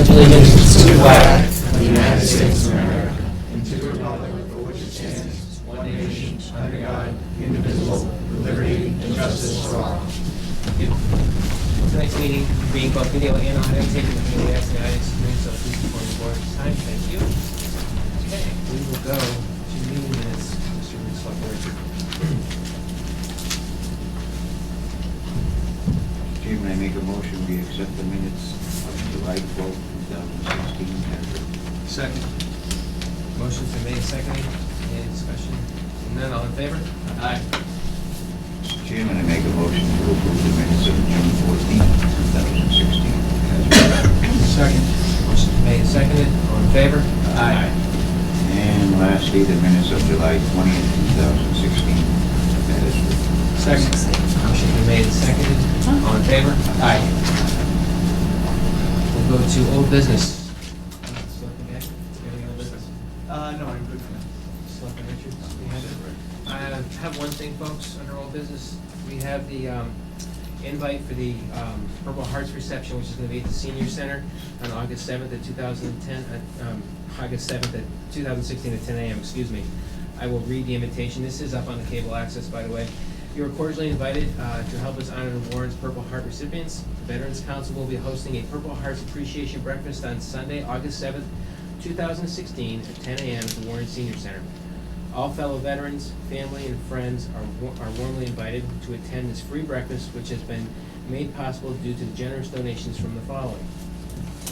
pledge allegiance to the flag of the United States of America and to the republic for which it stands, one nation, under God, indivisible, with liberty and justice for all. Tonight's meeting being both video and audio, taking the meeting as the audience screen, so please inform the board at this time. Thank you. Okay, we will go to meeting minutes. Mr. Selectman. Chairman, I make a motion we accept the minutes of July 12, 2016 as written. Second. Motion's been made, seconded. Any discussion? None, all in favor? Aye. Mr. Chairman, I make a motion to approve the minutes of June 14, 2016 as written. Second. Motion's been made, seconded. All in favor? Aye. And lastly, the minutes of July 20th, 2016 as written. Second. Motion's been made, seconded. All in favor? Aye. We'll go to old business. Selectman Gagner, you have any old business? No, I'm good for now. Selectman Richards, you have it? I have one thing, folks, under old business. We have the invite for the Purple Hearts reception, which is going to be at the Senior Center on August 7th at 2010, August 7th at 2016 at 10 a.m., excuse me. I will read the invitation. This is up on the cable access, by the way. You are cordially invited to help us honor the Warren's Purple Heart recipients. The Veterans Council will be hosting a Purple Hearts Appreciation Breakfast on Sunday, August 7th, 2016 at 10 a.m. at the Warren Senior Center. All fellow veterans, family, and friends are warmly invited to attend this free breakfast, which has been made possible due to the generous donations from the following: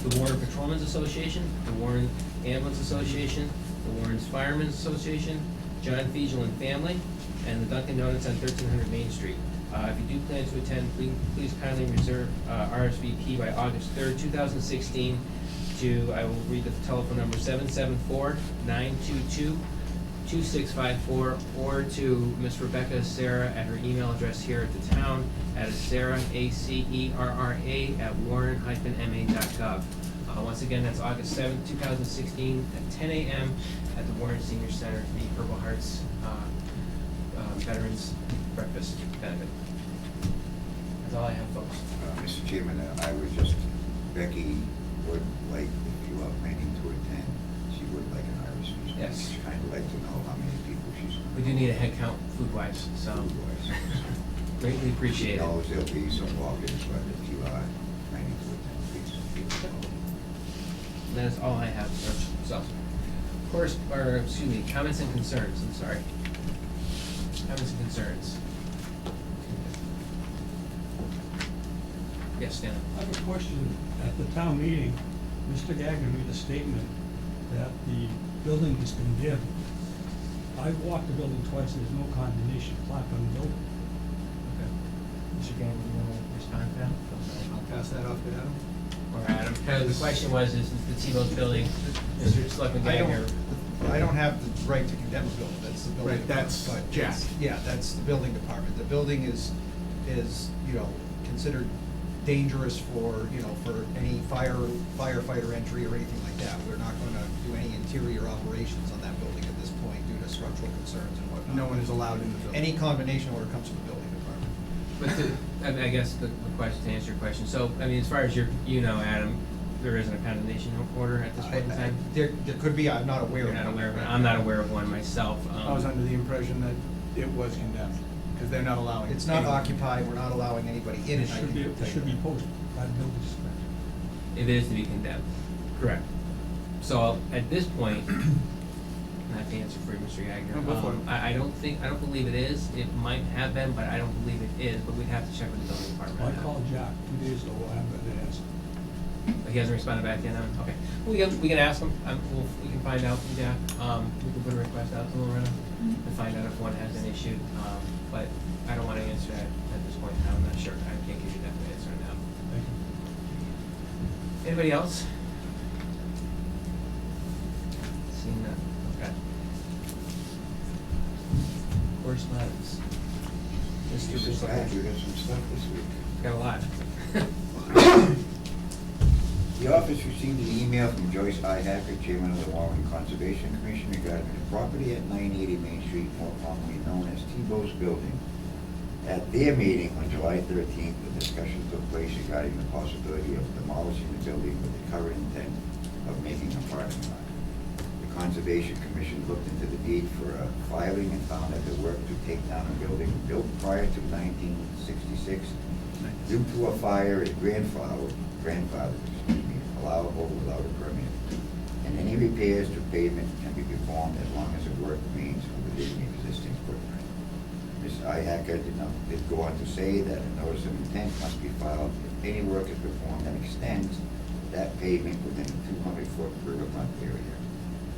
the Warren Patrolmen's Association, the Warren Ambulance Association, the Warren's Firemen's Association, John Fiegel and family, and the Dunkin' Donuts on 1300 Main Street. If you do plan to attend, please kindly reserve RSVP by August 3rd, 2016 to, I will read the telephone number, 774-922-2654, or to Miss Rebecca Sarah at her email address here at the town at Sarah, A-C-E-R-R-A, at warren-ma.info. Once again, that's August 7th, 2016 at 10 a.m. at the Warren Senior Center, the Purple Hearts Veterans Breakfast benefit. That's all I have, folks. Mr. Chairman, I was just, Becky would like, if you are planning to attend, she would like an Irish feast. Yes. She'd kind of like to know how many people she's going to. We do need a head count food-wise, so greatly appreciate She it. knows there'll be some walk-ins, but if you are planning to attend, please. That is all I have, sir. So, of course, or excuse me, comments and concerns. I'm sorry. Comments and concerns. Yes, Stan. I have a question. At the town meeting, Mr. Gagner made a statement that the building is condemned. I've walked the building twice, and there's no condemnation plaque on the building. Okay. Mr. Gagner, you want to respond to that? I'll pass that off to Adam. Or Adam. Kind of the question was, is the T-Bose building, Mr. Selectman Gagner? I don't have the right to condemn a building, that's the building Right, department. that's but Jack. Yeah, that's the building department. The building is, you know, considered dangerous for, you know, for any firefighter entry or anything like that. We're not gonna do any interior operations on that building at this point due to structural concerns and whatnot. No one is allowed in the building. Any combination order comes from the building department. But I guess the question, to answer your question, so, I mean, as far as you know, Adam, there isn't a condemnation order at this point in time? There could be, I'm not aware of You're not one. aware of it, I'm not aware of one myself. I was under the impression that it was condemned, because they're not allowing. It's not anyone. occupied, we're not allowing anybody in It it. I should be, can it tell you should be that. posted by the building inspector. It is to be condemned. Correct. So at this point, not to answer for you, Mr. Gagner, No, go for it. I don't believe it is. It might have been, but I don't believe it is, but we'd have to check with the building department. I on that. called Jack 2 days ago, I haven't been asked. He hasn't responded back yet, okay. We can ask him, we can find out from Jack. We can put a request out to Lorena to find out if one has been issued. But I don't want to answer that at this point in time. I'm not sure. I can't give you a definite answer now. Thank you. Anybody else? Seeing none, okay. Correspondence. Mr. Mr. Glad you Bissell. got some stuff this week. Got a lot. The office received an email from Joyce I. Hacker, Chairman of the Warren Conservation Commission, regarding the property at 980 Main Street, more commonly known as T-Bose Building, At their meeting on July 13th, the discussion took place regarding the possibility of demolishing the building with the current intent of making a parking lot. The Conservation Commission looked into the need for a filing and found that the work to take down a building built prior to 1966 due to a fire is grandfathered, allowable without a permit. And any repairs to pavement can be performed as long as the work remains within the existing footprint. Ms. Ihacker did go on to say that a notice of intent must be filed if any work is performed that extends that pavement within a 200-foot riverfront area.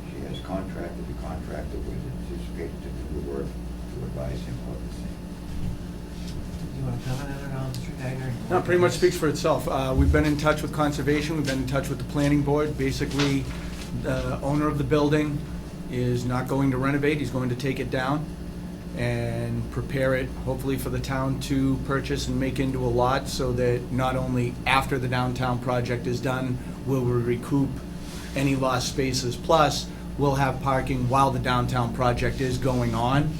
She has contracted the contractor who is anticipated to do the work to advise him of the same. Do you want to comment on it all, Mr. Gagner? No, pretty much speaks for itself. We've been in touch with Conservation, we've been in touch with the Planning Board. Basically, the owner of the building is not going to renovate, he's going to take it down and prepare it, hopefully for the town to purchase and make into a lot, so that not only after the downtown project is done will we recoup any lost spaces, plus we'll have parking while the downtown project is going on,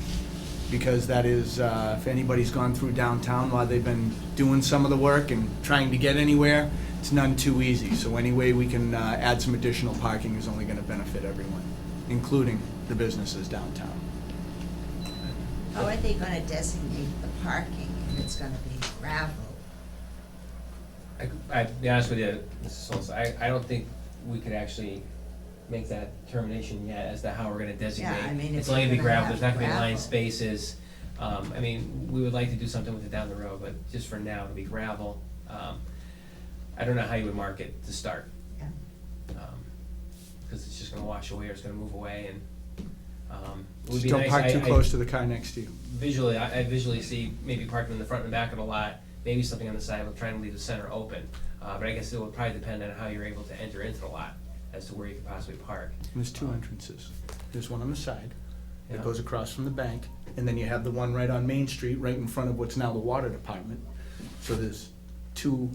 because that is, if anybody's gone through downtown while they've been doing some of the work and trying to get anywhere, it's none too easy. So any way we can add some additional parking is only going to benefit everyone, including the businesses downtown. How are they gonna designate the parking if it's gonna be gravel? To be honest with you, Mrs. Solz, I don't think we could actually make that determination yet as to how we're gonna designate. Yeah, I mean, if It's only gonna be you're gonna gravel, there's not have gonna be line gravel. spaces. I mean, we would like to do something with it down the road, but just for now, it'll be gravel. I don't know how you would mark it to start, Yeah. because it's just gonna wash away or it's gonna move away, and it would Just be don't nice. park too I close to the car next to you. Visually, I visually see maybe parking in the front and the back of the lot, maybe something on the side, we're trying to leave the center open. But I guess it would probably depend on how you're able to enter into the lot as to where you could possibly park. There's two entrances. There's one on the side that Yeah. goes across from the bank, and then you have the one right on Main Street, right in front of what's now the water department. So there's two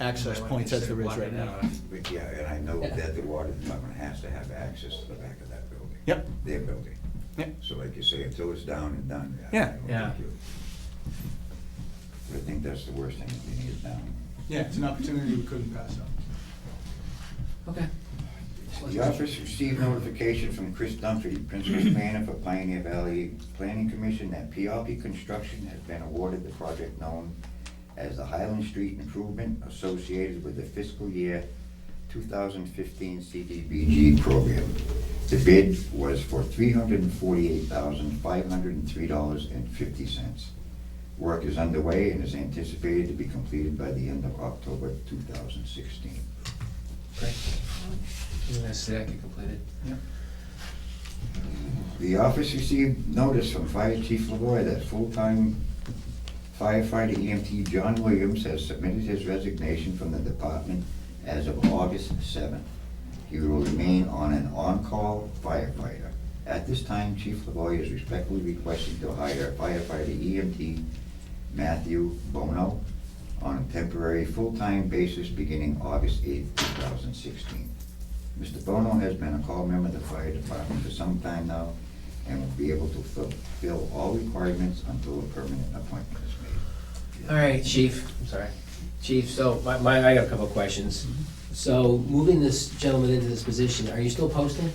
access points as there is right now. But yeah, and I know that the water department has to have access to the back of that building. Yep. Their building. Yep. So like you say, until it's down and done. Yeah. I don't Yeah. think I think that's the worst thing, if you need it down. Yeah, it's an opportunity we couldn't pass up. Okay. The office received notification from Chris Dunphy, Principal Planner for Pioneer Valley Planning Commission, that PRP Construction has been awarded the project known as the Highland Street Improvement associated with the fiscal year 2015 CDBG program. The bid was for $348,503.50. Work is underway and is anticipated to be completed by the end of October 2016. Great. You're gonna see that get completed. Yep. The office received notice from Fire Chief Lavoy that full-time firefighter EMT John Williams has submitted his resignation from the department as of August 7th. He will remain on an on-call firefighter. At this time, Chief Lavoy is respectfully requesting to hire firefighter EMT Matthew Bono on a temporary full-time basis beginning August 8th, 2016. Mr. Bono has been a call member of the fire department for some time now and will be able to fulfill all requirements until a permanent appointment is made. All right, Chief, I'm sorry. Chief, so I got a couple of questions. So moving this gentleman into this position, are you still posting?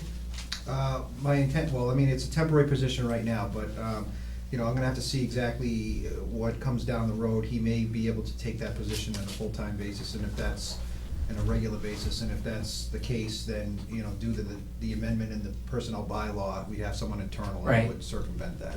My intent, well, I mean, it's a temporary position right now, but, you know, I'm gonna have to see exactly what comes down the road. He may be able to take that position on a full-time basis, and if that's on a regular basis, and if that's the case, then, you know, due to the amendment in the personnel bylaw, we have someone internal Right. that would circumvent that.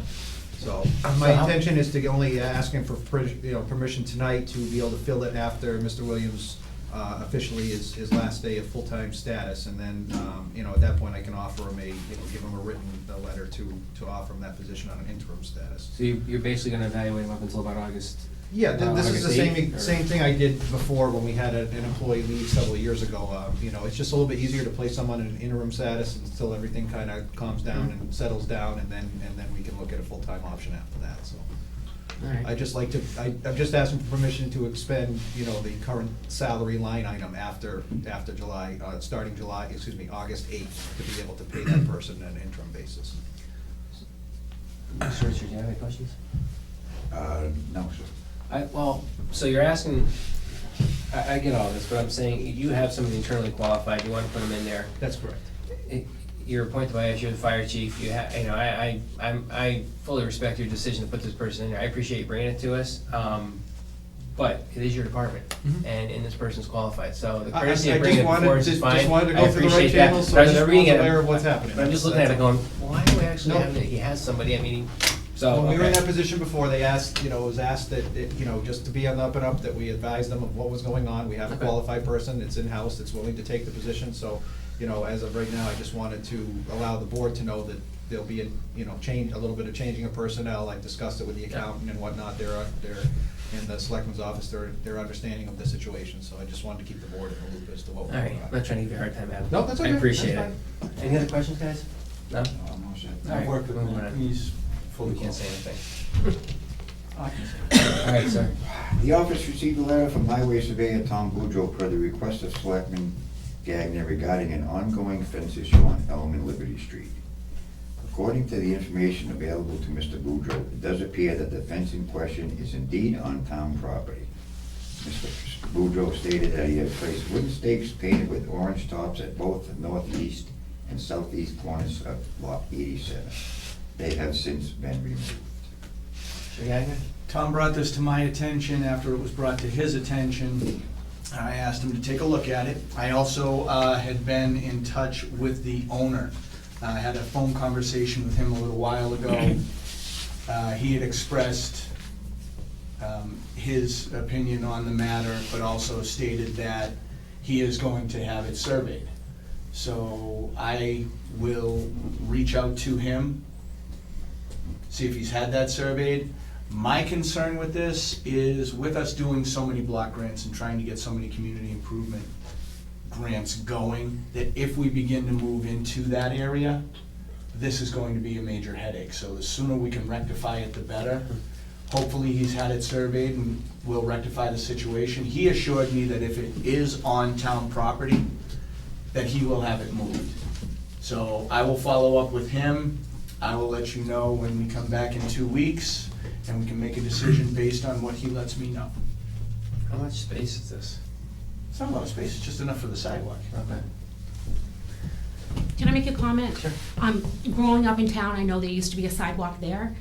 So, So my how- intention is to only ask him for, permission tonight to be able to fill it after Mr. Williams officially his last day of full-time status, and then, you know, at that point, I can offer him give him a written letter to offer him that position on an interim status. So you're basically gonna evaluate him up until about August? Yeah, this is the August 8th, or- same thing I did before when we had an employee leave several years ago. You know, it's just a little bit easier to place someone in an interim status until everything kind of calms down and settles down, and then we can look at a full-time option after that, so. All right. I'm just asking for permission to expend, you know, the current salary line item after July, August 8th, to be able to pay that person on an interim basis. Mr. Richard, do you have any questions? No, sir. Well, so you're asking, I get all this, but I'm saying, you have somebody internally qualified, you wanna put them in there. That's correct. You're appointed by us, you're the fire chief, I fully respect your decision to put this person in there, I appreciate you bringing it to us, but it is your department, Mhm. and this person's qualified, so the I courtesy just of bringing it wanted- before us is just fine. wanted to go I through the right appreciate that. channels so But I was that just reading everyone's it, aware of what's happening. I'm just looking at it going, why do we actually have it, he has somebody, I mean, so, When we were in okay. that position before, they asked, it was asked that, just to be on the up and up, that we advise them of what was going on. We have a Okay. qualified person, it's in-house, that's willing to take the position, so, as of right now, I just wanted to allow the board to know that there'll be a little bit of changing of personnel. I discussed it with the accountant and whatnot, they're in the selectman's office, they're understanding of the situation, so I just wanted to keep the board in the loop as to what All was right, going I'm on. not trying to give you a hard time, Adam. No, that's okay, I appreciate that's it. Any other questions, guys? No? I'm all set. All right, I've worked with moving him, on. he's fully We can't say qualified. anything. I can say. All right, sir. The office received a letter from Highway Surveyor Tom Boudreau per the request of Selectman Gagner regarding an ongoing fence issue on Elm and Liberty Street. According to the information available to Mr. Boudreau, it does appear that the fence in question is indeed on town property. Mr. Boudreau stated that he had placed wooden stakes painted with orange tops at both the northeast and southeast corners of Lot 87. They have since been removed. Mr. Gagner? Tom brought this to my attention after it was brought to his attention. I asked him to take a look at it. I also had been in touch with the owner. I had a phone conversation with him a little while ago. He had expressed his opinion on the matter, but also stated that he is going to have it surveyed. So I will reach out to him, see if he's had that surveyed. My concern with this is, with us doing so many block grants and trying to get so many community improvement grants going, that if we begin to move into that area, this is going to be a major headache. So the sooner we can rectify it, the better. Hopefully he's had it surveyed and will rectify the situation. He assured me that if it is on town property, that he will have it moved. So I will follow up with him. I will let you know when we come back in 2 weeks, and we can make a decision based on what he lets me know. How much space is this? It's not a lot of space, it's just enough for the sidewalk. Okay. Can I make a comment? Sure. Growing up in town, I know there used to be a sidewalk there.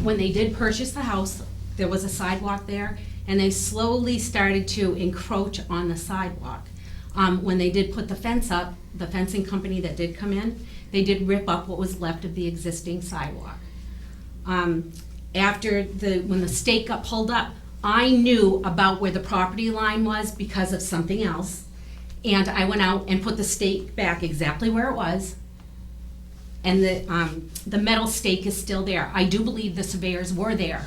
When they did purchase the house, there was a sidewalk there, and they slowly started to encroach on the sidewalk. When they did put the fence up, the fencing company that did come in, they did rip up what was left of the existing sidewalk. When the stake got pulled up, I knew about where the property line was because of something else. And I went out and put the stake back exactly where it was. And the metal stake is still there. I do believe the surveyors were there.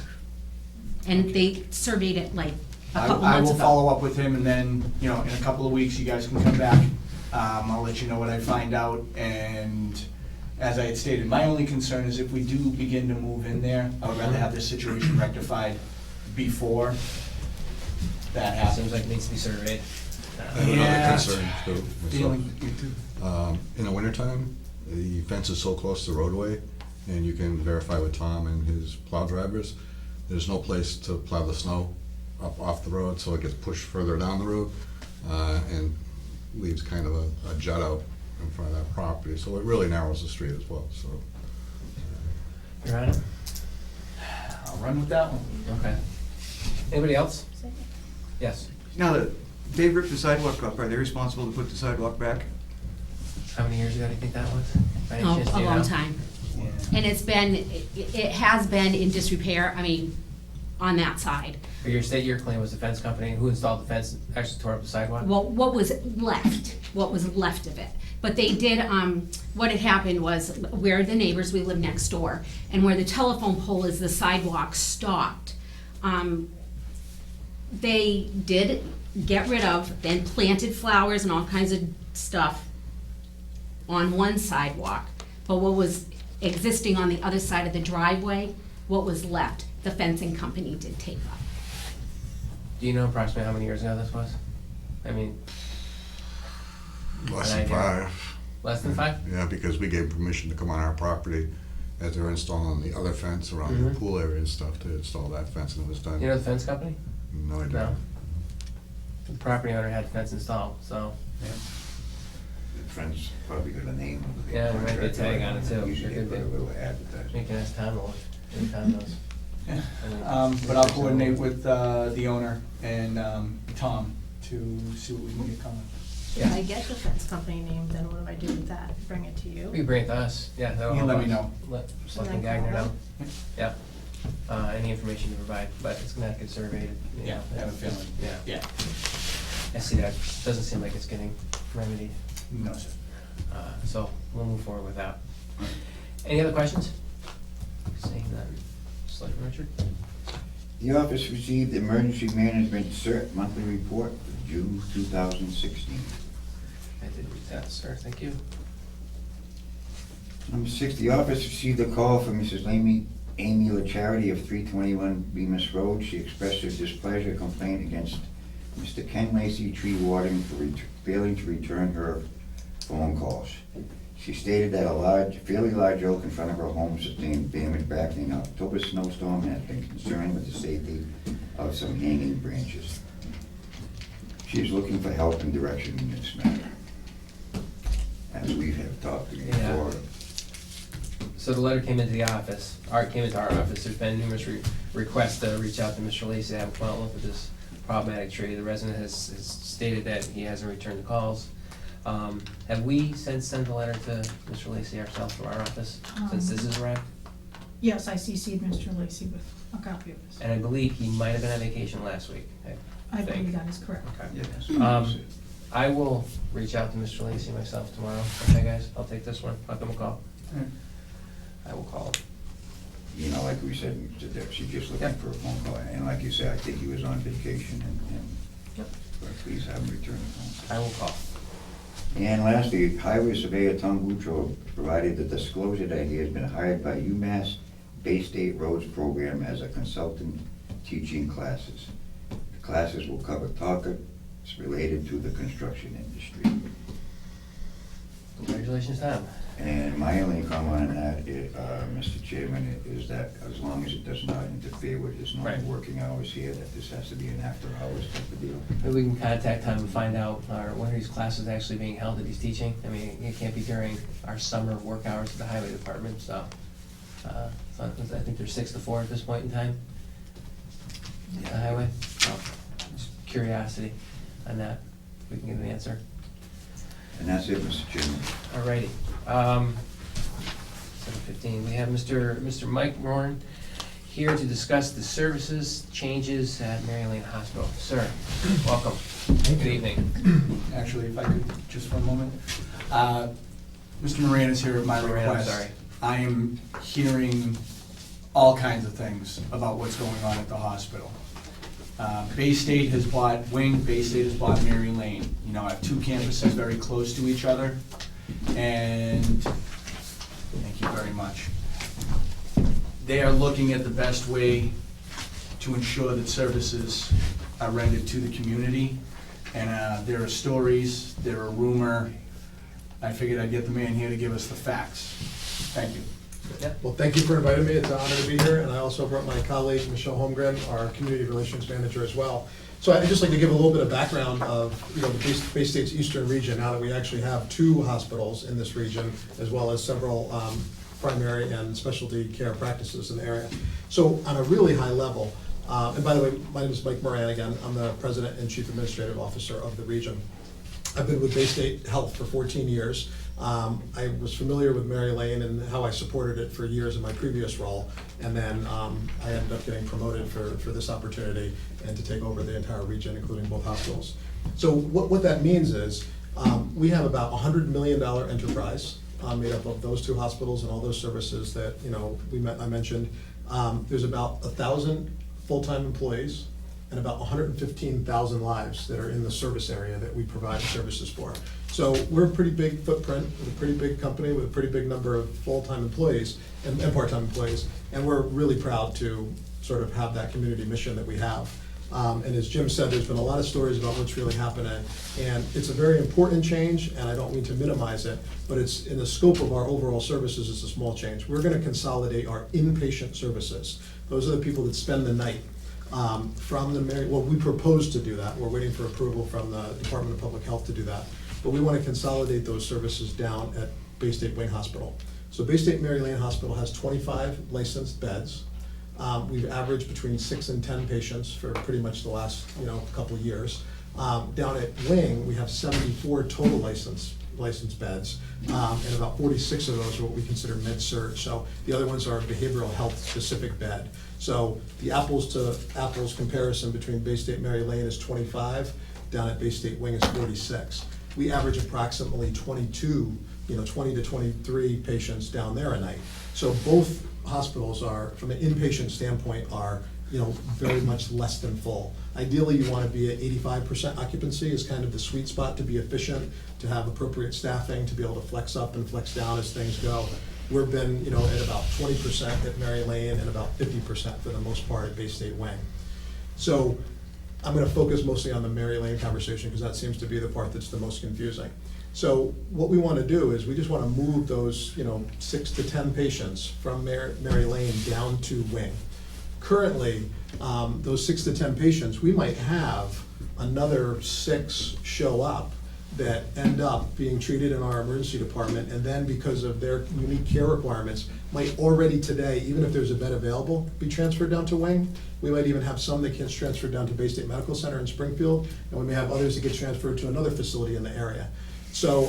And they surveyed it like a couple I months will ago. follow up with him, and then, in a couple of weeks, you guys can come back. I'll let you know what I find out, and as I had stated, my only concern is if we do begin to move in there, I would rather have this situation rectified before that happens. Seems like it needs to be surveyed. I have Yeah. another concern too, Feeling, myself. In the wintertime, the fence is so close to the roadway, and you can verify with Tom and his plow drivers, there's no place to plow the snow up off the road, so it gets pushed further down the road, and leaves kind of a jut out in front of that property, so it really narrows the street as well, so. Your Honor? I'll run with that one. Okay. Anybody else? Yes. Now that they ripped the sidewalk up, are they responsible to put the sidewalk back? How many years ago do you think that was? By any Oh, chance, do a you long know? time. And it has been in disrepair, on that side. For your state, your claim was the fence company. Who installed the fence, actually tore up the sidewalk? Well, what was left of it. But they did, what had happened was, we're the neighbors, we live next door, and where the telephone pole is, the sidewalk stopped. They did get rid of, then planted flowers and all kinds of stuff on one sidewalk. But what was existing on the other side of the driveway, what was left, the fencing company did take up. Do you know approximately how many years ago this was? Less An than idea. 5. Less than 5? Yeah, because we gave permission to come on our property, as they were installing the other fence around the pool area and stuff to install that fence, and it was done. You know the fence company? No idea. No. The property owner had the fence installed, so. The friend's probably got a name. of the Yeah, there might be a tag on it, too. Usually There they could put a be. little advertisement. You can ask Tom to look, if Tom knows. Yeah. But I'll coordinate with the owner and Tom to see what we can get coming. If I get the fence company name, then what do I do with that? Bring it to you? You can bring it to us, yeah, that'll You can help let me us. know. Let Selectman And I can Gagner know. follow. Yep. Any information you provide, but it's gonna have to get surveyed, you know. I have a feeling. Yeah. Yeah. I see that, doesn't seem like it's getting remedied, No, sir. so we'll move forward with that. Any other questions? Seeing none. Selectman Richard? The office received Emergency Management CERT monthly report for June 2016. I did read that, sir, thank you. Number 6, the office received a call from Mrs. Amy LaCharity of 321 Bemis Road. She expressed her displeasure complaint against Mr. Ken Lacy, tree warden, for failing to return her phone calls. She stated that a fairly large oak in front of her home sustained damage back in an October snowstorm and has been concerned with the safety of some hanging branches. She is looking for help and direction in this matter, as we have talked before. So the letter came into the office, came into our office, there's been numerous requests to reach out to Mr. Lacy, to have a final look at this problematic tree. The resident has stated that he hasn't returned the calls. Have we since sent a letter to Mr. Lacy ourselves from our office, since this is arrived? Yes, I CC'd Mr. Lacy with a copy of this. And I believe he might have been on vacation last week, I think. believe that is correct. Okay. Yes. I will reach out to Mr. Lacy myself tomorrow, okay guys? I'll take this one, I'll give him a call. I will call him. You know, like we said, she's just looking Yep. for a phone call, and like you said, I think he was on vacation, Yep. but please have him return the phone. I will call. And lastly, Highway Surveyor Tom Boutro provided the disclosure that he has been hired by UMass Bay State Roads Program as a consultant teaching classes. The classes will cover topics related to the construction industry. Congratulations, Tom. And my only comment on that, Mr. Chairman, is that as long as it does not interfere with his normal Right. working hours here, that this has to be an after-hours type of deal. Maybe we can contact Tom and find out when are these classes actually being held that he's teaching. I mean, it can't be during our summer work hours at the highway department, so. I think they're 6 to 4 at this point in time. The highway, so, just curiosity on that, if we can get an answer. And that's it, Mr. Chairman. Alrighty, 7:15, we have Mr. Mike Warren here to discuss the services changes at Mary Lane Hospital. Sir, welcome. Good evening. Actually, if I could, just for a moment. Mr. Moran is here at my Moran, I'm request. sorry. I am hearing all kinds of things about what's going on at the hospital. Bay State has bought Wing, Bay State has bought Mary Lane. You know, I have 2 campuses very close to each other, and thank you very much. They are looking at the best way to ensure that services are rendered to the community. And there are stories, there are rumor. I figured I'd get the man here to give us the facts. Thank you. Well, thank you for inviting me. It's an honor to be here, and I also brought my colleague, Michelle Holmgren, our Community Relations Manager as well. So I'd just like to give a little bit of background of, you know, the Bay State's eastern region, now that we actually have 2 hospitals in this region, as well as several primary and specialty care practices in the area. So on a really high level, and by the way, my name is Mike Moran again. I'm the President and Chief Administrative Officer of the region. I've been with Bay State Health for 14 years. I was familiar with Mary Lane and how I supported it for years in my previous role. And then I ended up getting promoted for this opportunity and to take over the entire region, including both hospitals. So what that means is we have about $100 million enterprise made up of those 2 hospitals and all those services that, you know, I mentioned. There's about 1,000 full-time employees and about 115,000 lives that are in the service area that we provide services for. So we're a pretty big footprint, with a pretty big company, with a pretty big number of full-time employees and part-time employees, and we're really proud to sort of have that community mission that we have. And as Jim said, there's been a lot of stories about what's really happening. And it's a very important change, and I don't mean to minimize it, but it's in the scope of our overall services, it's a small change. We're gonna consolidate our inpatient services. Those are the people that spend the night. From the well, we propose to do that. We're waiting for approval from the Department of Public Health to do that. But we want to consolidate those services down at Bay State Wing Hospital. So Bay State Mary Lane Hospital has 25 licensed beds. We've averaged between 6 and 10 patients for pretty much the last couple of years. Down at Wing, we have 74 total licensed beds, and about 46 of those are what we consider med-surg. So the other ones are behavioral health specific bed. So the apples to apples comparison between Bay State Mary Lane is 25, down at Bay State Wing is 46. We average approximately 20 to 23 patients down there a night. So both hospitals are, from an inpatient standpoint, are very much less than full. Ideally, you want to be at 85% occupancy is kind of the sweet spot to be efficient, to have appropriate staffing, to be able to flex up and flex down as things go. We've been at about 20% at Mary Lane and about 50% for the most part at Bay State Wing. So I'm going to focus mostly on the Mary Lane conversation because that seems to be the part that's the most confusing. So what we want to do is we just want to move those 6 to 10 patients from Mary Lane down to Wing. Currently, those 6 to 10 patients, we might have another 6 show up that end up being treated in our emergency department, and then because of their unique care requirements, might already today, even if there's a bed available, be transferred down to Wing. We might even have some that gets transferred down to Bay State Medical Center in Springfield, and we may have others that get transferred to another facility in the area. So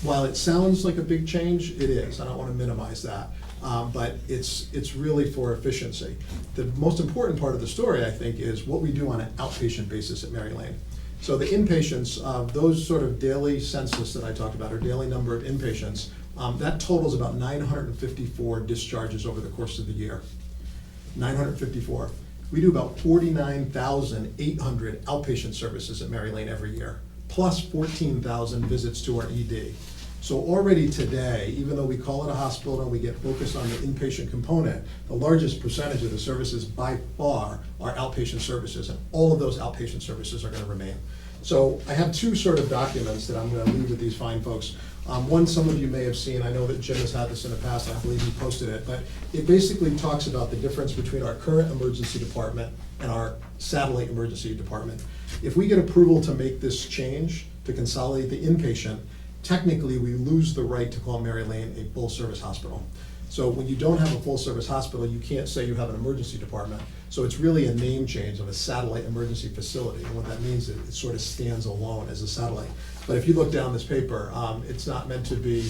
while it sounds like a big change, it is. I don't want to minimize that. But it's really for efficiency. The most important part of the story, I think, is what we do on an outpatient basis at Mary Lane. So the inpatients, those sort of daily census that I talked about, or daily number of inpatients, that totals about 954 discharges over the course of the year. 954. We do about 49,800 outpatient services at Mary Lane every year, plus 14,000 visits to our ED. So already today, even though we call it a hospital and we get focused on the inpatient component, the largest percentage of the services by far are outpatient services, and all of those outpatient services are going to remain. So I have 2 sort of documents that I'm going to leave with these fine folks. One, some of you may have seen, I know that Jim has had this in the past, I believe he posted it, but it basically talks about the difference between our current emergency department and our satellite emergency department. If we get approval to make this change, to consolidate the inpatient, technically we lose the right to call Mary Lane a full-service hospital. So when you don't have a full-service hospital, you can't say you have an emergency department. So it's really a name change of a satellite emergency facility. And what that means is it sort of stands alone as a satellite. But if you look down this paper, it's not meant to be,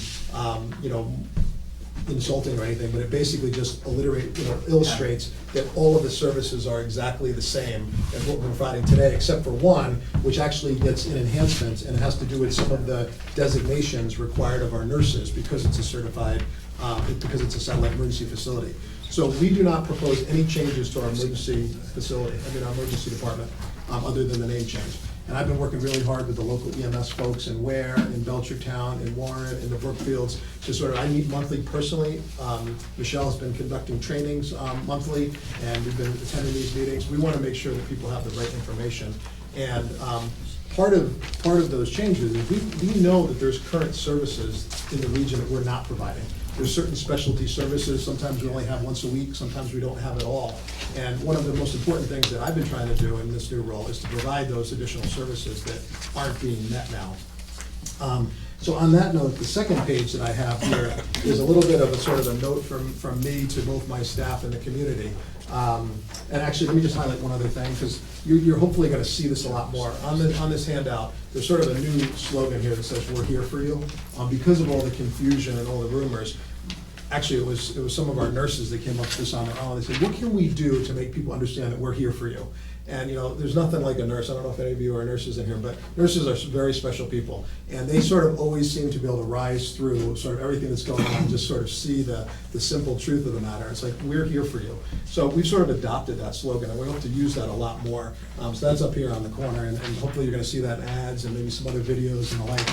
insulting or anything, but it basically just illustrates that all of the services are exactly the same as what we're providing today, except for one, which actually gets an enhancement, and it has to do with some of the designations required of our nurses because it's a certified, because it's a satellite emergency facility. So we do not propose any changes to our emergency facility, our emergency department, other than the name change. And I've been working really hard with the local EMS folks in Ware, in Belchertown, in Warren, in the Brookfields, to I meet monthly personally. Michelle has been conducting trainings monthly, and we've been attending these meetings. We want to make sure that people have the right information. And part of those changes is we know that there's current services in the region that we're not providing. There's certain specialty services, sometimes we only have once a week, sometimes we don't have it all. And one of the most important things that I've been trying to do in this new role is to provide those additional services that aren't being met now. So on that note, the second page that I have here is a little bit of a sort of a note from me to both my staff and the community. And actually, let me just highlight one other thing, because you're hopefully going to see this a lot more. On this handout, there's sort of a new slogan here that says, "We're here for you." Because of all the confusion and all the rumors, actually, it was some of our nurses that came up with this on their own. They said, "What can we do to make people understand that we're here for you?" And there's nothing like a nurse. I don't know if any of you are nurses in here, but nurses are very special people. And they sort of always seem to be able to rise through sort of everything that's going on and just sort of see the simple truth of the matter. It's like, we're here for you. So we've sort of adopted that slogan, and we hope to use that a lot more. So that's up here on the corner, and hopefully you're going to see that in ads and maybe some other videos and the like.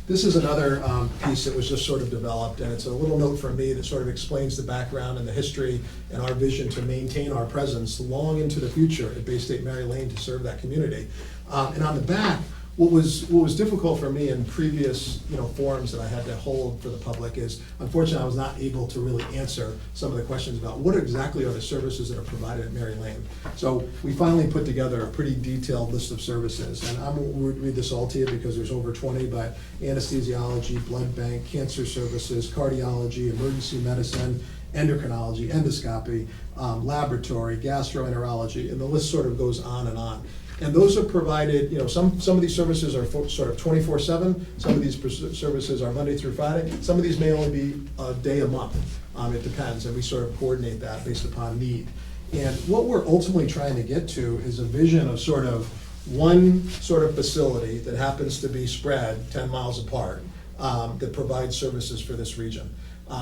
This is another piece that was just sort of developed, and it's a little note from me that sort of explains the background and the history and our vision to maintain our presence long into the future at Bay State Mary Lane to serve that community. And on the back, what was difficult for me in previous, forums that I had to hold for the public is, unfortunately, I was not able to really answer some of the questions about what exactly are the services that are provided at Mary Lane. So we finally put together a pretty detailed list of services, and I won't read this all to you because there's over 20, but anesthesiology, blood bank, cancer services, cardiology, emergency medicine, endocrinology, endoscopy, laboratory, gastroenterology, and the list sort of goes on and on. And those are provided, some of these services are sort of 24/7, some of these services are Monday through Friday, some of these may only be a day a month. It depends, and we sort of coordinate that based upon need. And what we're ultimately trying to get to is a vision of sort of one sort of facility that happens to be spread 10 miles apart that provides services for this region.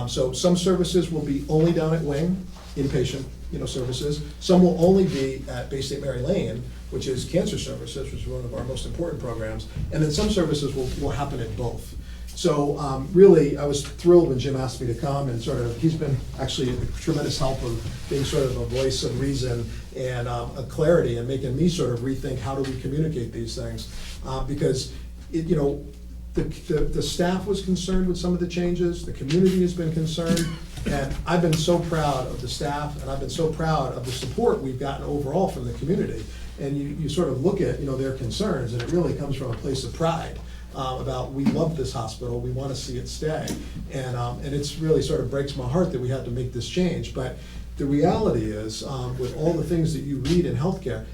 So some services will be only down at Wing, inpatient, services. Some will only be at Bay State Mary Lane, which is cancer services, which is one of our most important programs. And then some services will happen at both. So really, I was thrilled when Jim asked me to come, and he's been actually a tremendous help of being sort of a voice of reason and a clarity and making me sort of rethink how do we communicate these things. Because the staff was concerned with some of the changes, the community has been concerned, and I've been so proud of the staff, and I've been so proud of the support we've gotten overall from the community. And you sort of look at, their concerns, and it really comes from a place of pride about, we love this hospital, we want to see it stay. And it's really sort of breaks my heart that we had to make this change. But the reality is, with all the things that you read in healthcare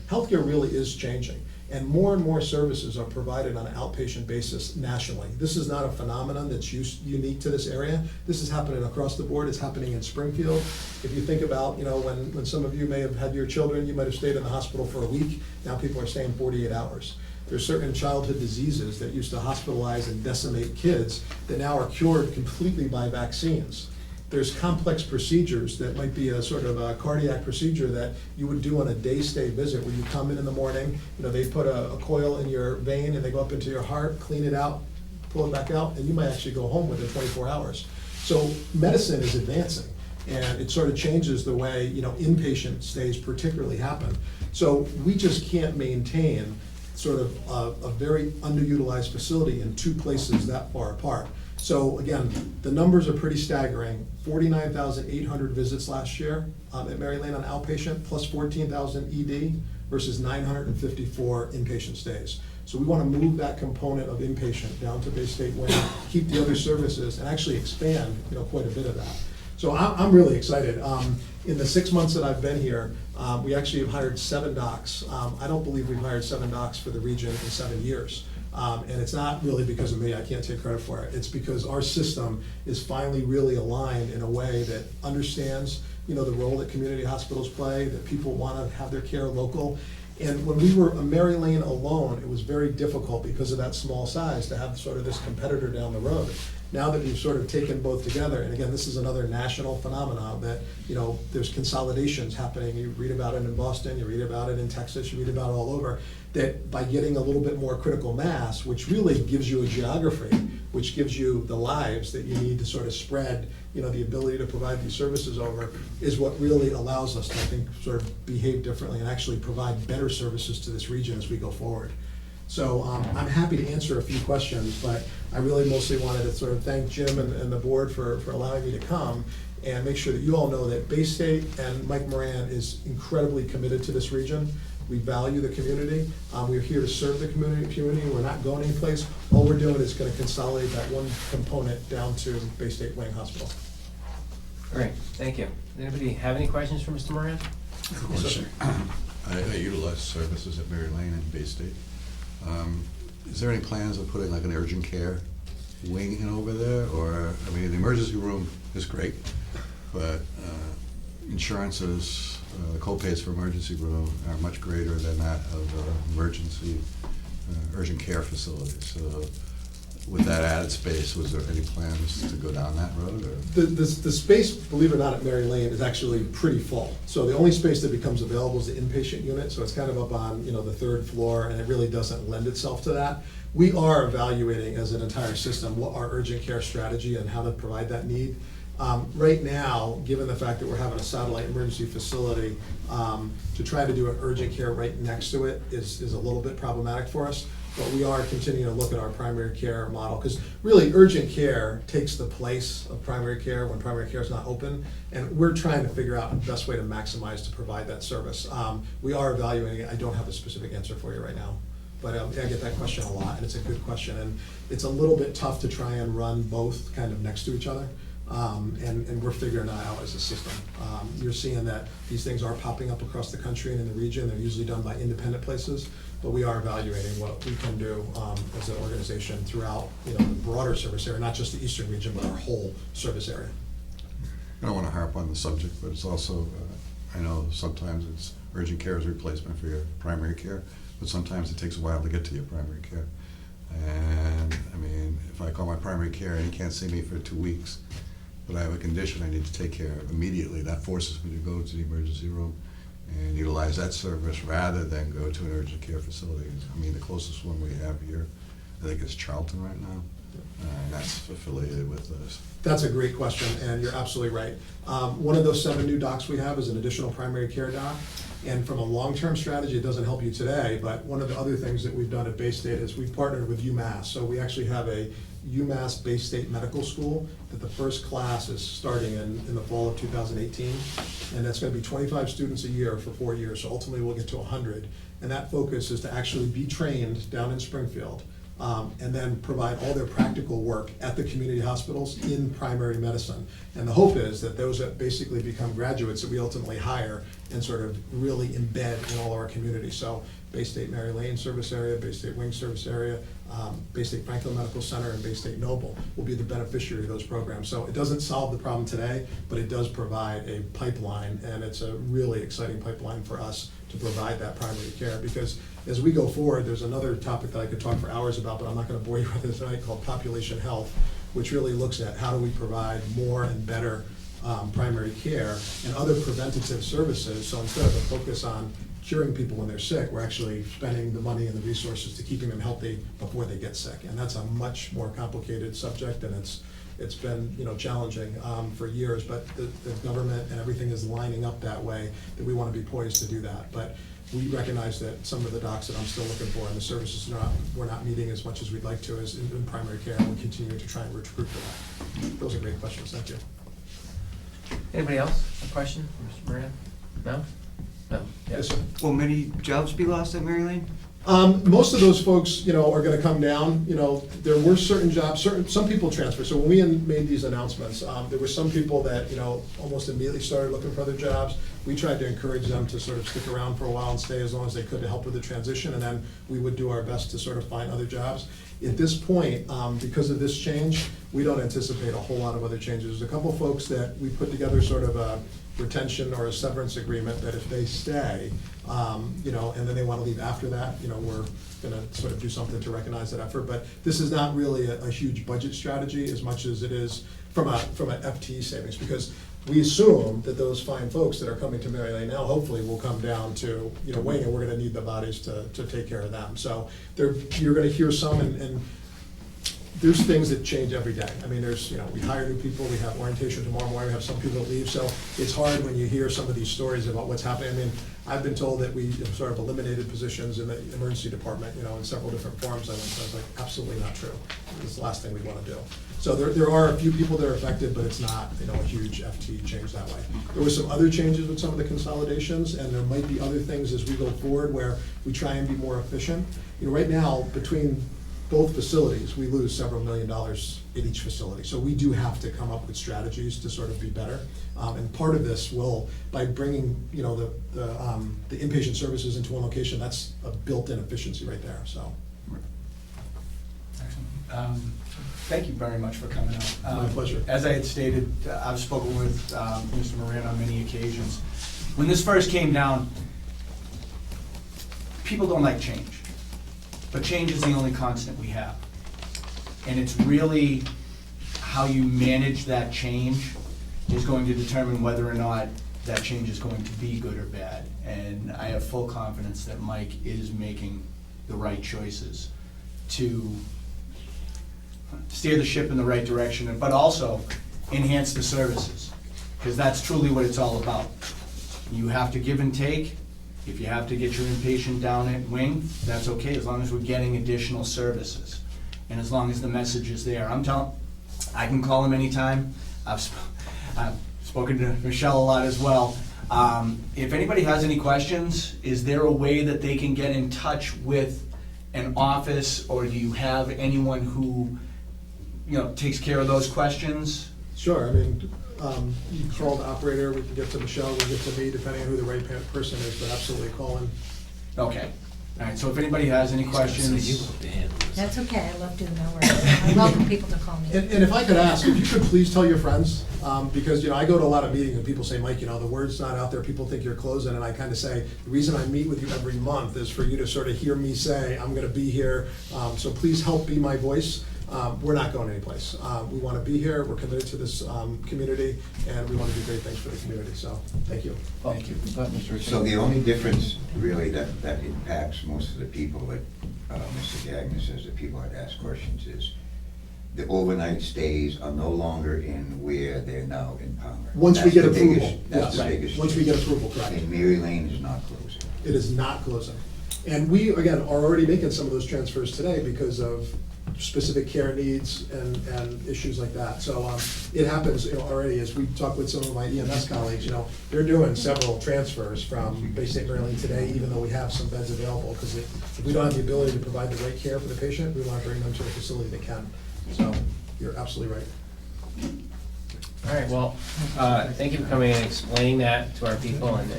really is changing. And more services are provided on an outpatient basis nationally. This is not a phenomenon that's unique to this area. This is happening across the board. It's happening in Springfield. If you think about, when some of you may have had your children, you might have stayed in the hospital for a week. Now people are staying 48 hours. There's certain childhood diseases that used to hospitalize and decimate kids that now are cured completely by vaccines. There's complex procedures that might be a sort of a cardiac procedure that you would do on a day stay visit, where you come in the morning, they put a coil in your vein and they go up into your heart, clean it out, pull it back out, and you might actually go home within 24 hours. So medicine is advancing, and it sort of changes the way, inpatient stays particularly happen. So we just can't maintain sort of a very underutilized facility in two places that far apart. So again, the numbers are pretty staggering. 49,800 visits last year at Mary Lane on outpatient, plus 14,000 ED versus 954 inpatient stays. So we want to move that component of inpatient down to Bay State Wing, keep the other services, and actually expand, quite a bit of that. So I'm really excited. In the 6 months that I've been here, we actually have hired 7 docs. I don't believe we've hired 7 docs for the region in 7 years. And it's not really because of me, I can't take credit for it. It's because our system is finally really aligned in a way that understands, the role that community hospitals play, that people want to have their care local. And when we were a Mary Lane alone, it was very difficult because of that small size to have sort of this competitor down the road. Now that we've sort of taken both together, and again, this is another national phenomenon that, there's consolidations happening. You read about it in Boston, you read about it in Texas, you read about it all over, that by getting a little bit more critical mass, which really gives you a geography, which gives you the lives that you need to sort of spread, the ability to provide these services over, is what really allows us to, I think, sort of behave differently and actually provide better services to this region as we go forward. So I'm happy to answer a few questions, but I really mostly wanted to sort of thank Jim and the board for allowing me to come and make sure that you all know that Bay State and Mike Moran is incredibly committed to this region. We value the community. We're here to serve the community. We're not going anyplace. All we're doing is going to consolidate that one component down to Bay State Wing Hospital. All right, thank you. Does anybody have any questions for Mr. Moran? Question. I utilize services at Mary Lane and Bay State. Is there any plans of putting like an urgent care wing in over there? Or, the emergency room is great, but insurances, the co-pays for emergency room are much greater than that of emergency urgent care facilities. So with that added space, was there any plans to go down that road, or? The space, believe it or not, at Mary Lane is actually pretty full. So the only space that becomes available is the inpatient unit, so it's kind of up on, the third floor, and it really doesn't lend itself to that. We are evaluating as an entire system what our urgent care strategy and how to provide that need. Right now, given the fact that we're having a satellite emergency facility, to try to do an urgent care right next to it is a little bit problematic for us. But we are continuing to look at our primary care model, because really urgent care takes the place of primary care when primary care is not open, and we're trying to figure out the best way to maximize to provide that service. We are evaluating it. I don't have a specific answer for you right now, but I get that question a lot, and it's a good question, and it's a little bit tough to try and run both kind of next to each other. And we're figuring that out as a system. You're seeing that these things are popping up across the country and in the region. They're usually done by independent places, but we are evaluating what we can do as an organization throughout the broader service area, not just the eastern region, but our whole service area. I don't want to harp on the subject, but it's also, I know sometimes it's urgent care as a replacement for your primary care, but sometimes it takes a while to get to your primary care. And, I mean, if I call my primary care and he can't see me for 2 weeks, but I have a condition I need to take care of immediately, that forces me to go to the emergency room and utilize that service rather than go to an urgent care facility. I mean, the closest one we have here, I think is Charlton right now, and that's affiliated with us. That's a great question, and you're absolutely right. One of those 7 new docs we have is an additional primary care doc. And from a long-term strategy, it doesn't help you today, but one of the other things that we've done at Bay State is we've partnered with UMass. So we actually have a UMass Bay State Medical School that the first class is starting in the fall of 2018. And that's gonna be 25 students a year for 4 years, so ultimately we'll get to 100. And that focus is to actually be trained down in Springfield, and then provide all their practical work at the community hospitals in primary medicine. And the hope is that those that basically become graduates that we ultimately hire and sort of really embed in all our communities. So Bay State Mary Lane service area, Bay State Wing service area, Bay State Franklin Medical Center, and Bay State Noble will be the beneficiary of those programs. So it doesn't solve the problem today, but it does provide a pipeline, and it's a really exciting pipeline for us to provide that primary care. Because as we go forward, there's another topic that I could talk for hours about, but I'm not gonna bore you with it tonight, called population health, which really looks at how do we provide more and better primary care and other preventative services. So instead of a focus on curing people when they're sick, we're actually spending the money and the resources to keeping them healthy before they get sick. And that's a much more complicated subject, and it's been challenging for years, but the government and everything is lining up that way that we want to be poised to do that. But we recognize that some of the docs that I'm still looking for and the services we're not meeting as much as we'd like to as in primary care, and we're continuing to try and recruit for that. Those are great questions. Thank you. Anybody else? A question, Mr. Moran? No? No? Yes, sir. Will many jobs be lost at Mary Lane? Most of those folks, are gonna come down. There were certain jobs, some people transfer. So when we made these announcements, there were some people that, almost immediately started looking for other jobs. We tried to encourage them to sort of stick around for a while and stay as long as they could to help with the transition, and then we would do our best to sort of find other jobs. At this point, because of this change, we don't anticipate a whole lot of other changes. There's a couple folks that we put together sort of a retention or a severance agreement that if they stay, and then they want to leave after that, we're gonna sort of do something to recognize that effort. But this is not really a huge budget strategy as much as it is from an FTE savings, because we assume that those fine folks that are coming to Mary Lane now hopefully will come down to Wing, and we're gonna need the bodies to take care of them. So you're gonna hear some, and there's things that change every day. I mean, we hire new people, we have orientation tomorrow morning, we have some people that leave, so it's hard when you hear some of these stories about what's happening. I mean, I've been told that we have sort of eliminated positions in the emergency department, in several different forms, and I was like, absolutely not true. It's the last thing we want to do. So there are a few people that are affected, but it's not, a huge FTE change that way. There were some other changes with some of the consolidations, and there might be other things as we go forward where we try and be more efficient. Right now, between both facilities, we lose several $1 million in each facility. So we do have to come up with strategies to sort of be better. And part of this will, by bringing, the inpatient services into one location, that's a built-in efficiency right there, so. Excellent. Thank you very much for coming out. My pleasure. As I had stated, I've spoken with Mr. Moran on many occasions. When this first came down, people don't like change, but change is the only constant we have. And it's really how you manage that change is going to determine whether or not that change is going to be good or bad. And I have full confidence that Mike is making the right choices to steer the ship in the right direction, but also enhance the services, because that's truly what it's all about. You have to give and take. If you have to get your inpatient down at wing, that's okay, as long as we're getting additional services. And as long as the message is there. I can call him anytime. I've spoken to Michelle a lot as well. If anybody has any questions, is there a way that they can get in touch with an office, or do you have anyone who, takes care of those questions? Sure, I mean, you can call the operator, we can get to Michelle, we can get to me, depending on who the right person is, but absolutely call in. Okay. All right, so if anybody has any questions. That's okay, I love doing that work. I welcome people to call me. And if I could ask, if you could please tell your friends, because, I go to a lot of meetings and people say, Mike, the word's not out there, people think you're closing, and I kind of say, the reason I meet with you every month is for you to sort of hear me say, I'm gonna be here, so please help be my voice. We're not going anyplace. We want to be here, we're committed to this community, and we want to do great things for the community, so, thank you. Thank you. So the only difference really that impacts most of the people that Mr. Gagner says that people had asked questions is the overnight stays are no longer in where they're now in Palmer. Once we get approval. That's the Yes. biggest. Once we get approval, correct. And Mary Lane is not closing. It is not closing. And we, again, are already making some of those transfers today because of specific care needs and issues like that. So it happens, already as we talk with some of my EMS colleagues, they're doing several transfers from Bay State, Maryland today, even though we have some beds available, because if we don't have the ability to provide the right care for the patient, we want to bring them to a facility that can. So you're absolutely right. All right, well, thank you for coming and explaining that to our people and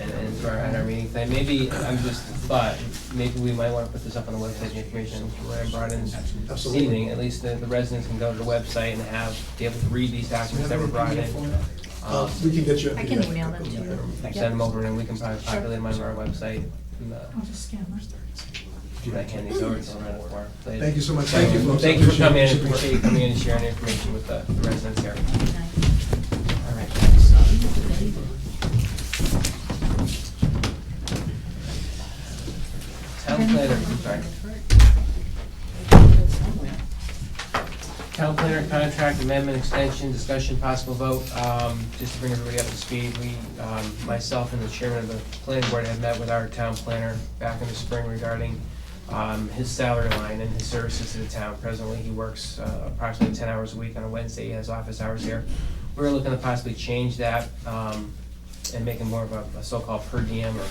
to our meeting tonight. Maybe, maybe we might want to put this up on the website, the information Ryan brought in this Absolutely. evening. At least the residents can go to the website and be able to read these documents that were brought in. We can get you. I can email them to you. Send them over and we can probably populate them on our website. I'll just scan them. I hand these over to Loretta for later. Thank you so much. Thank you, folks. Thank you for coming in, Appreciate it. appreciate you coming in and sharing the information with the residents here. All right. Town planner, I'm sorry. Town planner contract amendment extension, discussion, possible vote. Just to bring everybody up to speed, myself and the chairman of the planning board have met with our town planner back in the spring regarding his salary line and his services to the town. Presently, he works approximately 10 hours a week on a Wednesday. He has office hours here. We're looking to possibly change that and make it more of a so-called per diem, or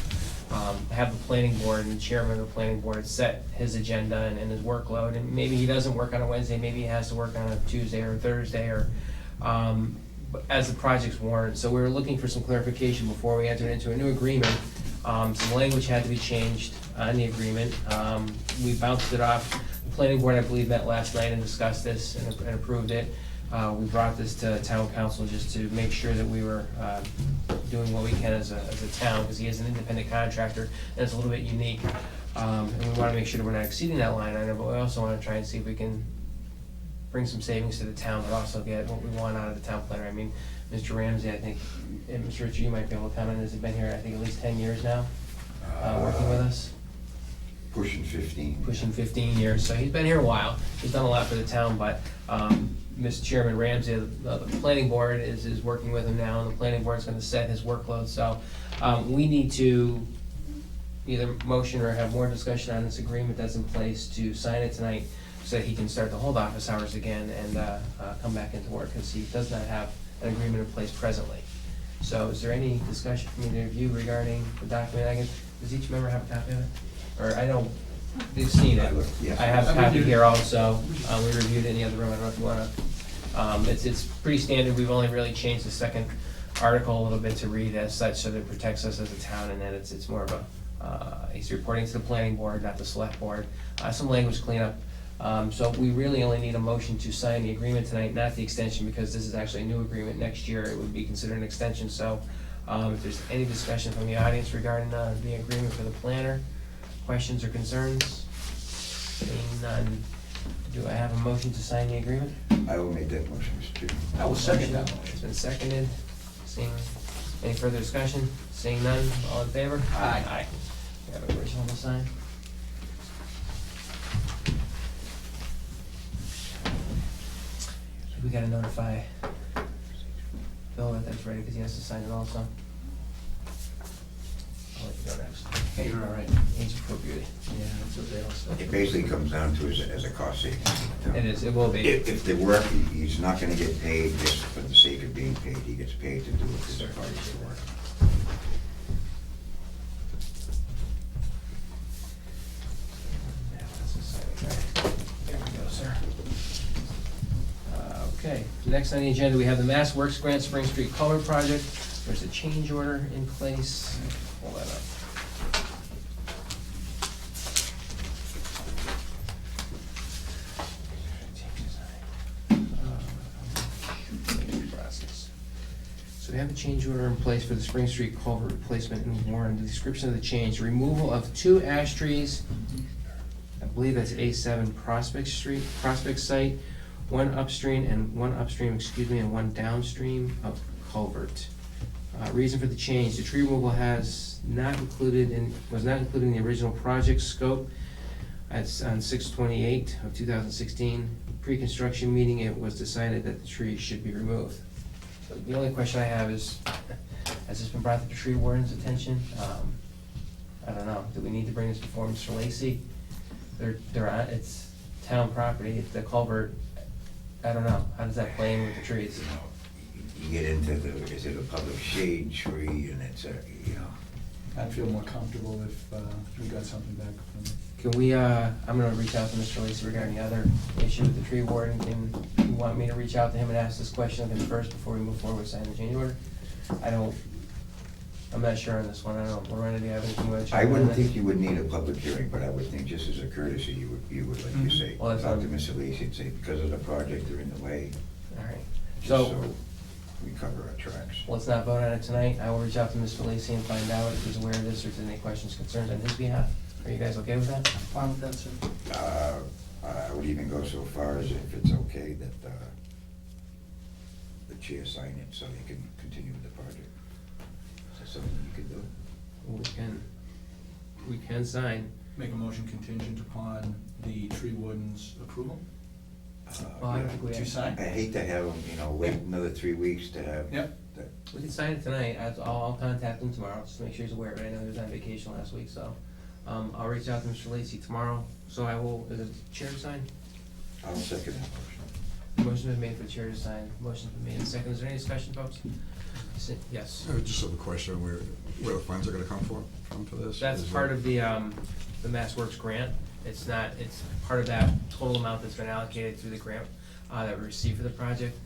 have the planning board and the chairman of the planning board set his agenda and his workload. And maybe he doesn't work on a Wednesday, maybe he has to work on a Tuesday or Thursday, or as the projects warrant. So we were looking for some clarification before we entered into a new agreement. Some language had to be changed on the agreement. We bounced it off. The planning board, I believe, met last night and discussed this and approved it. We brought this to town council just to make sure that we were doing what we can as a town, because he is an independent contractor, and it's a little bit unique. And we want to make sure that we're not exceeding that line item, but we also want to try and see if we can bring some savings to the town, but also get what we want out of the town planner. I mean, Mr. Ramsey, I think, and Mr. Richard, you might be able to comment, has been here, I think, at least 10 years now, working with us? Pushing 15. Pushing 15 years, so he's been here a while. He's done a lot for the town, but Mr. Chairman Ramsey, the planning board is working with him now, and the planning board is going to set his workload. So we need to either motion or have more discussion on this agreement that's in place to sign it tonight, so that he can start to hold office hours again and come back into work, because he does not have an agreement in place presently. So is there any discussion from either of you regarding the document? Does each member have a copy of it? Or I know they've seen it. I have a copy here also. We reviewed it in the other room. I don't know if you want to. It's pretty standard. We've only really changed the second article a little bit to read as such, so that it protects us as a town, and that it's more of a, he's reporting to the planning board, not the select board. Some language cleanup. So we really only need a motion to sign the agreement tonight, not the extension, because this is actually a new agreement. Next year it would be considered an extension. So if there's any discussion from the audience regarding the agreement for the planner, questions or concerns? Seeing none. Do I have a motion to sign the agreement? I will make that motion, Mr. Chairman. I will second that It's motion. been seconded. Seeing, any further discussion? Seeing none, all in favor? Aye. We have an original to sign. We gotta notify Bill that that's ready, because he has to sign it also. I'll let you go next. Hey, you're all right. Age appropriate. Yeah, that's what they all say. It basically comes down to as a cost savings. to the town. It is, it will be. If the work, he's not gonna get paid just for the sake of being paid, he gets paid to do his part of the work. Yeah, that's the signing guy. There we go, sir. Okay, next on the agenda, we have the Mass Works Grant Spring Street Color Project. There's a change order in place. Pull that up. Process. So we have a change order in place for the Spring Street culvert replacement in Warren. The description of the change: removal of 2 ash trees. I believe that's A7 Prospect Street, Prospect Site, one upstream, and one downstream of culvert. Reason for the change: the tree removal was not included in the original project scope. That's on 6/28 of 2016. Pre-construction meeting, it was decided that the trees should be removed. So the only question I have is, has this been brought to the tree warden's attention? I don't know, do we need to bring this before Mr. Lacy? It's town property, it's the culvert, I don't know, how does that play in with the trees? You get into is it a public shade tree, and it's a, I'd feel more comfortable if we got something back from them. Can we, I'm gonna reach out to Mr. Lacy regarding the other issue with the tree warden. Can you want me to reach out to him and ask this question of him first before we move forward with signing the change order? I'm not sure on this one, I don't know, Lorena, do you have anything you want to check I on wouldn't this? think you would need a public hearing, but I would think just as a courtesy, you would, like you say, Well, that's talk to fine. Mr. Lacy and say, because of the project, they're in the way, All right, just so, so we cover our tracks. let's not vote on it tonight. I will reach out to Mr. Lacy and find out if he's aware of this or if there's any questions, concerns on his behalf. Are you guys okay with that? Fine with that, sir. I would even go so far as if it's okay that the chair sign it so they can continue with the project. Is that something you could do? We can sign. Make a motion contingent upon the tree warden's approval. Well, I don't think we I have. sign? hate to have them, wait another 3 weeks to have. Yep. that. We can sign it tonight. I'll contact him tomorrow, just to make sure he's aware of it. I know he was on vacation last week, so, I'll reach out to Mr. Lacy tomorrow. So is it chair to sign? I'll second that motion. Motion been made for chair to sign. Motion's been made and second. Is there any discussion, folks? Yes. I just have a question, where the funds are gonna come from for this? That's Is part it- of the Mass Works grant. It's part of that total amount that's been allocated through the grant, that we received for the project.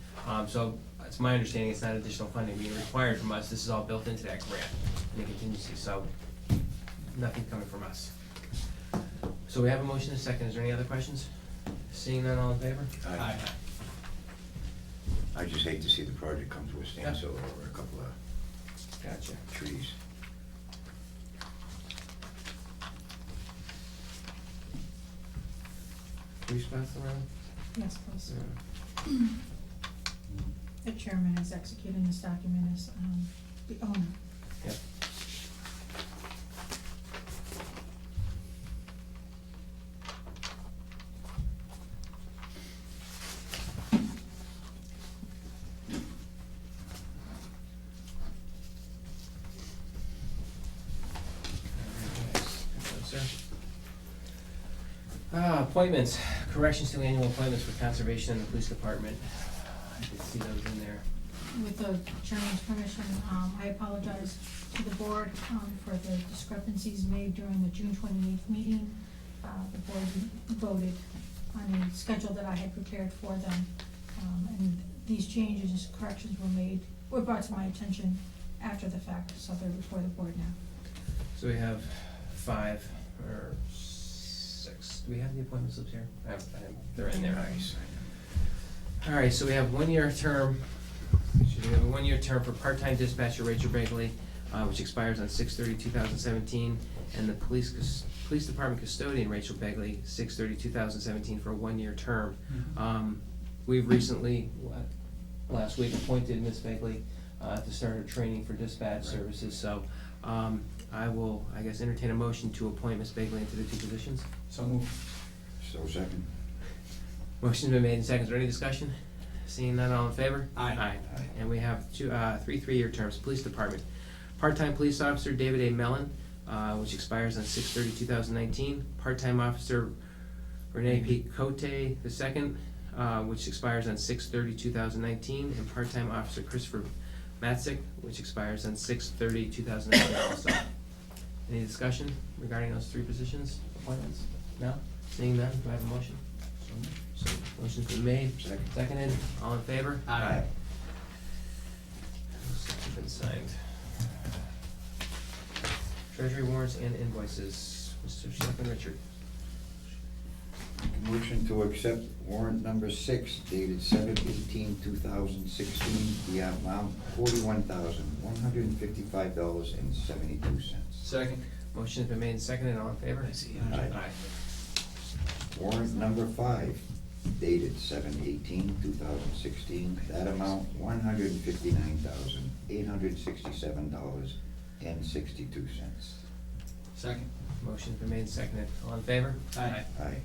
So it's my understanding it's not additional funding being required from us. This is all built into that grant and the contingency, so nothing coming from us. So we have a motion and a second. Is there any other questions? Seeing none, all in favor? Aye. I just hate to see the project come to a standstill over a couple of Gotcha. trees. Can you pass it around? Yes, please. Yeah. The chairman is executing this document as the owner. Yep. Appointments, corrections to annual appointments for conservation and the police department. I did see those in there. With the chairman's permission, I apologize to the board for the discrepancies made during the June 28th meeting. The board voted on a schedule that I had prepared for them. And these changes, corrections were brought to my attention after the fact, so they're before the board now. So we have 5 or 6. Do we have the appointment slips here? They're in there. Nice. All right, so we have 1 year term. We have a 1 year term for part-time dispatcher Rachel Bagley, which expires on 6/30/2017, and the police department custodian, Rachel Begley, 6/30/2017, for a one-year term. We've recently, last week, appointed Ms. Begley to start her training for dispatch services, so I will, I guess, entertain a motion to appoint Ms. Begley into the two positions. So moved. So second. Motion's been made and seconded. Is there any discussion? Seeing none, all in favor? Aye. Aye. And we have three 3-year terms. Police Department. Part-time police officer David A. Mellon, which expires on 6/30/2019. Part-time officer Renee P. Cote II, which expires on 6/30/2019. And part-time officer Christopher Matzik, which expires on 6/30/2019 also. Any discussion regarding those three positions, appointments? No? Seeing none, do I have a motion? So, motion's been made, seconded, all in favor? Aye. Those have been signed. Treasury warrants and invoices, Mr. Selectman Richard. Motion to accept warrant number 6 dated 7/18/2016, the amount $41,155.72. Second. Motion's been made and seconded, all in favor? Aye. Warrant number 5 dated 7/18/2016, that amount $159,867.62. Second. Motion's been made and seconded, all in favor? Aye. Aye.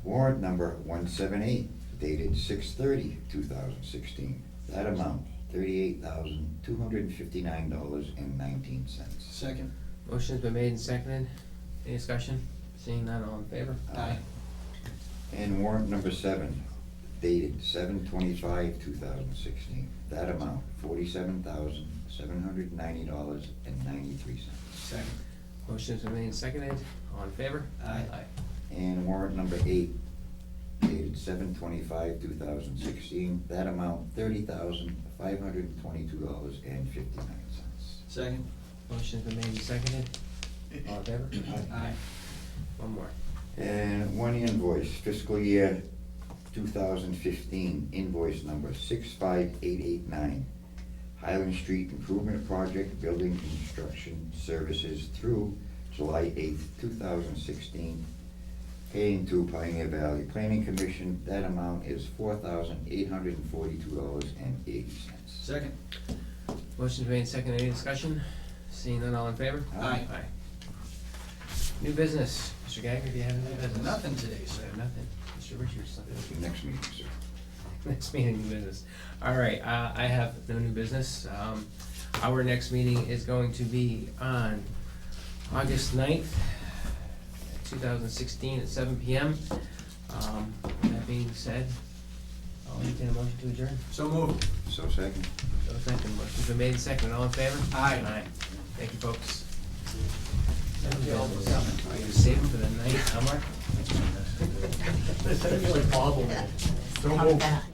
Warrant number 178 dated 6/30/2016, that amount $38,259.19. Second. Motion's been made and seconded, any discussion? Seeing none, all in favor? Aye. And warrant number 7 dated 7/25/2016, that amount $47,790.93. Second. Motion's been made and seconded, all in favor? Aye. And warrant number 8 dated 7/25/2016, that amount $30,522.59. Second. Motion's been made and seconded, all in favor? Aye. One more. And one invoice, fiscal year 2015, invoice number 65889, Highland Street Improvement Project, Building Construction Services through July 8th, 2016, paying to Pioneer Valley Planning Commission. That amount is $4,842.80. Second. Motion's made and seconded, any discussion? Seeing none, all in favor? Aye. New business, Mr. Gagner, do you have any new business? Nothing today, I sir. have nothing. Mr. Richards? Next meeting, sir. Next meeting, new business. All right, I have no new business. Our next meeting is going to be on August 9th, 2016 at 7 PM. That being said, I'll entertain a motion to adjourn. So moved. So second. So second, motion's been made and seconded. All in favor? Aye. Thank you, folks. Thank you all for coming. You save them for the night, huh, Mark? It's like bobble. Come back.